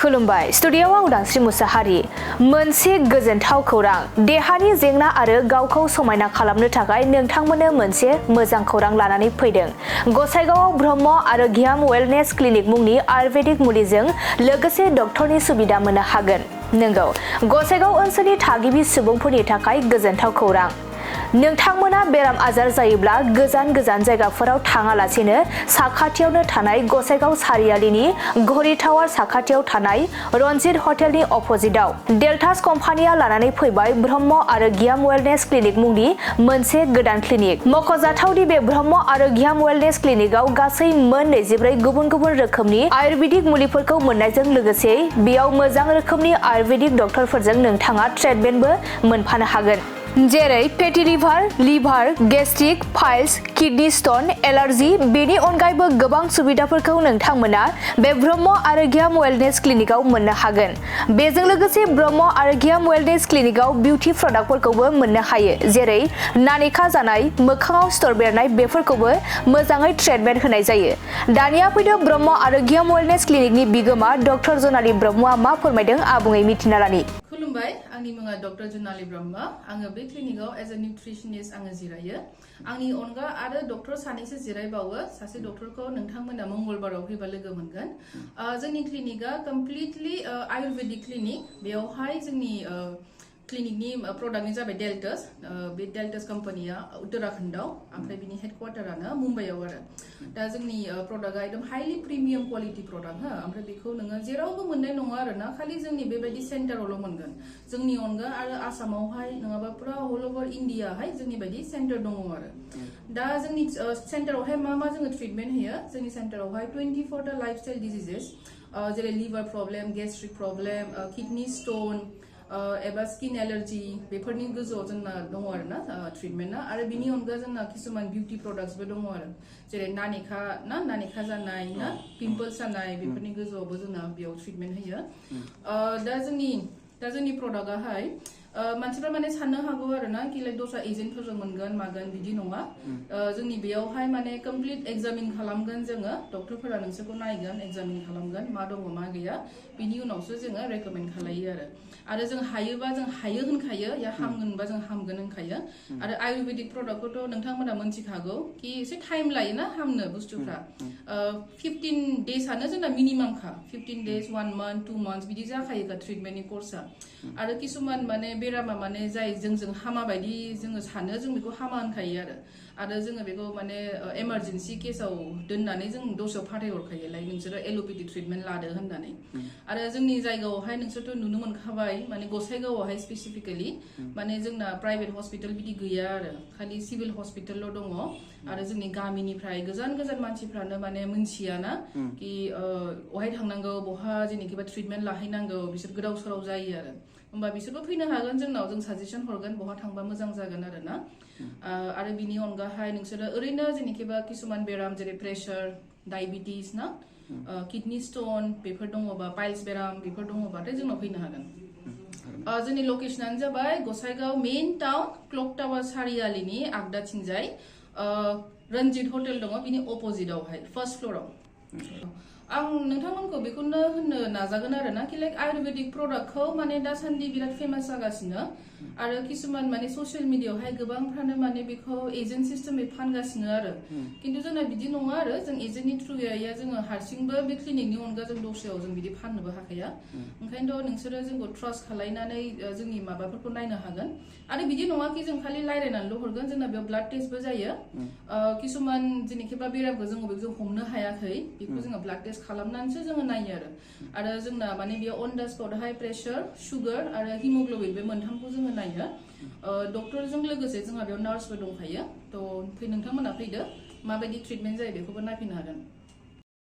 खुलुमबाय स्टुडिय'आव उदांस्रि मुसाहारि मोनसे गोजोनथाव खौरां देहानि जेंना आरो गावखौ समायना खालामनो थाखाय नोंथांमोननो मोनसे मोजां खौरां लानानै फैदों गसाइगावआव ब्रह्म आरो गियाम वेलनेस क्लिनिक मुंनि आयुर्वेदिक मुलिजों लोगोसे डक्टरनि सुबिदा मोननो हागोन नंगौ गसाइगाव ओनसोलनि थागिबि सुबुंफोरनि थाखाय गोजोनथाव खौरां नोंथांमोना बेराम आजार जायोब्ला गोजान गोजान जायगाफोराव थाङालासेनो साखाथियावनो थानाय गसाइगाव सारियालिनि घरि टावार साखाथियाव थानाय रनजित हटेलनि अपोजिटआव डेल्टास कम्पानिया लानानै फैबाय ब्रह्म आरो गियाम वेलनेस क्लिनिक मुंनि मोनसे गोदान क्लिनिक मख'जाथावदि बे ब्रह्म आरो गियाम वेलनेस क्लिनिकआव गासै मोन 24 गुबुन गुबुन रोखोमनि आयुर्वेदिक मुलिफोरखौ मोननायजों लोगोसे बेयाव मोजां रोखोमनि आयुर्वेदिक डक्टरफोरजों नोंथाङा ट्रिटमेन्टबो मोनफानो हागोन जेरै fatty liver gastric files kidney stone allergy बेनि अनगायैबो गोबां सुबिदाफोरखौ नोंथांमोना बे ब्रह्म आरो गियाम वेलनेस क्लिनिकआव मोननो हागोन बेजों लोगोसे ब्रह्म आरो गियाम वेलनेस क्लिनिकआव बिउटि प्रडाक्टफोरखौबो मोननो हायो जेरै नानेखा जानाय मोखाङाव सिथर बेरनाय बेफोरखौबो मोजाङै ट्रिटमेन्ट होनाय जायो दानिया फैदो ब्रह्म आरो गियाम वेलनेस क्लिनिकनि बिगोमा डक्टर जनालि ब्रह्मआ मा फोरमायदों आबुङै मिथिना लानि खुलुमबाय आंनि मुङा डक्टर जुनालि ब्रह्म आङो बे क्लिनिकआव एज ए निउट्रिशनिस्ट आङो जिरायो आंनि अनगा आरो डक्टर सानैसो जिरायबावो सासे डक्टरखौ नोंथांमोना मंगलबाराव फैबा लोगो मोनगोन जोंनि क्लिनिकआ कमप्लिटलि आयुर्वेदिक क्लिनिक बेयावहाय जोंनि क्लिनिकनि प्रडाक्टनि जाबाय डेल्टास बे डेल्टास कम्पानिया उत्तराखन्डआव ओमफ्राय बिनि हेडक्वार्टारानो मुम्बाइआव आरो दा जोंनि प्रडाक्टआ एकदम हाइलि प्रिमियाम क्वालिटि प्रडाक्ट हो ओमफ्राय बेखौ नोङो जेरावबो मोननाय नङा आरो ना खालि जोंनि बेबायदि सेन्टारावल' मोनगोन जोंनि अनगा आरो आसामावहाय नङाबा पुरा अल ओभार इन्डियाहाय जोंनि बायदि सेन्टार दङ आरो दा जोंनि सेन्टारावहाय मा जोङो ट्रिटमेन्ट होयो जोंनि सेन्टारावहाय 24 टा लाइफस्टाइल डिजिजेस जेरै liver problem gastric problem kidney stone एबा स्किन एलार्जी बेफोरनि गोजौआव जोंना दङ आरो ना ट्रिटमेन्टआ आरो बिनि अनगा जोंना किसुमान बिउटि प्रडाक्ट्सबो दङ आरो जेरै नानेखा जानाय ना पिम्पल्स जानाय बेफोरनि गोजौआवबो जोंना बेयाव ट्रिटमेन्ट होयो दा जोंनि प्रडाक्टआहाय मानसिफ्रा माने साननो हागौ आरो ना कि लाइक दस्रा एजेन्टफोरजों मोनगोन मागोन बिदि नङा जोंनि बेयावहाय माने कमप्लिट एग्जामिन खालामगोन जोङो डक्टरफोरा नोंसोरखौ नायगोन एग्जामिन खालामगोन मा दङ मा गैया बिनि उनावसो जोङो रेकमेन्ड खालायो आरो जों हायोबा जों हायो होनखायो या हामगोनबा जों हामगोन होनखायो आरो आयुर्वेदिक प्रडाक्टखौथ' नोंथांमोना मोनथिखागौ कि एसे टाइम लायोना हामनो बुस्थुफ्रा 15 डेजआनो जोंना मिनिमामखा 15 डेज 1 month 2 months बिदि जाखायोखा ट्रिटमेन्टनि कर्सआ आरो किसुमान माने बेरामा माने जाय जों हामा बायदि जोङो सानो जों बेखौ हामा होनखायो आरो जोङो बेखौ माने इमारजेन्सि केसाव दोननानै जों दस्रायाव फाथायहरखायो लाइक नोंसोरो एल'पेथि ट्रिटमेन्ट लादो होननानै आरो जोंनि जायगायावहाय नोंसोरथ' नुनो मोनखाबाय माने गसाइगावआवहाय स्पेसिफिकेलि माने जोंना प्राइभेट हस्पिटाल बिदि गैया आरो खालि सिभिल हस्पिटालल' दङ आरो जोंनि गामिनिफ्राय गोजान मानसिफ्रानो माने मोनथियाना कि बहाय थांनांगौ बहा जेनेखिबा ट्रिटमेन्ट लाहैनांगौ बिसोर गोदाव सोराव जायो आरो होमबा बिसोरबो फैनो हागोन जोंनाव जों साजेसन हरगोन बहा थांबा मोजां जागोन आरो ना आरो बिनि अनगाहाय नोंसोरो ओरैनो जेनेखिबा किसुमान बेराम जेरै प्रेसार डायबिटिस ना किडनी स्टोन बेफोर दङबा पाइल्स बेराम बेफोर दङबाथाय जोंनाव फैनो हागोन जोंनि लकेसनानो जाबाय गसाइगाव मेइन टाउन क्लक टावार सारियालिनि आगदाथिंजाय रनजित हटेल दङ बिनि अपोजिटआवहाय फार्स्ट फ्ल'राव आं नोंथांमोनखौ बेखौनो होननो नाजागोन आरो ना कि लाइक आयुर्वेदिक प्रडाक्टखौ माने दासान्दि बिराद फेमास जागासिनो आरो किसुमान माने ससियेल मिडियाआवहाय गोबांफ्रानो माने बेखौ एजेन्ट सिस्टेमै फानगासिनो आरो खिन्थु जोंना बिदि नङा आरो जों एजेन्टनि थ्रुयै जोङो हारसिंबो बे क्लिनिकनि अनगा जों दस्रायाव जों बिदि फाननोबो हाखाया ओंखायनोथ' नोंसोरो जोंखौ ट्रास्ट खालायनानै जोंनि माबाफोरखौ नायनो हागोन आरो बिदि नङा कि जों खालि रायलायनानैल' हरगोन जोंना बेयाव ब्लाड टेस्टबो जायो किसुमान जेनेखिबा बेरामखौ जोङो बेखौ हमनो हायाखै बेखौ जोङो ब्लाड टेस्ट खालामनानैसो जोङो नायो आरो जोंना माने बेयाव on the spot high pressure सुगार आरो हिमोग्ल'बिन बे मोनथामखौ जोङो नायो डक्टरजों लोगोसे जोंहा बेयाव नार्सबो दंखायो थ' नोंथांमोना फैदो माबायदि ट्रिटमेन्ट जायो बेखौबो नायफैनो हागोन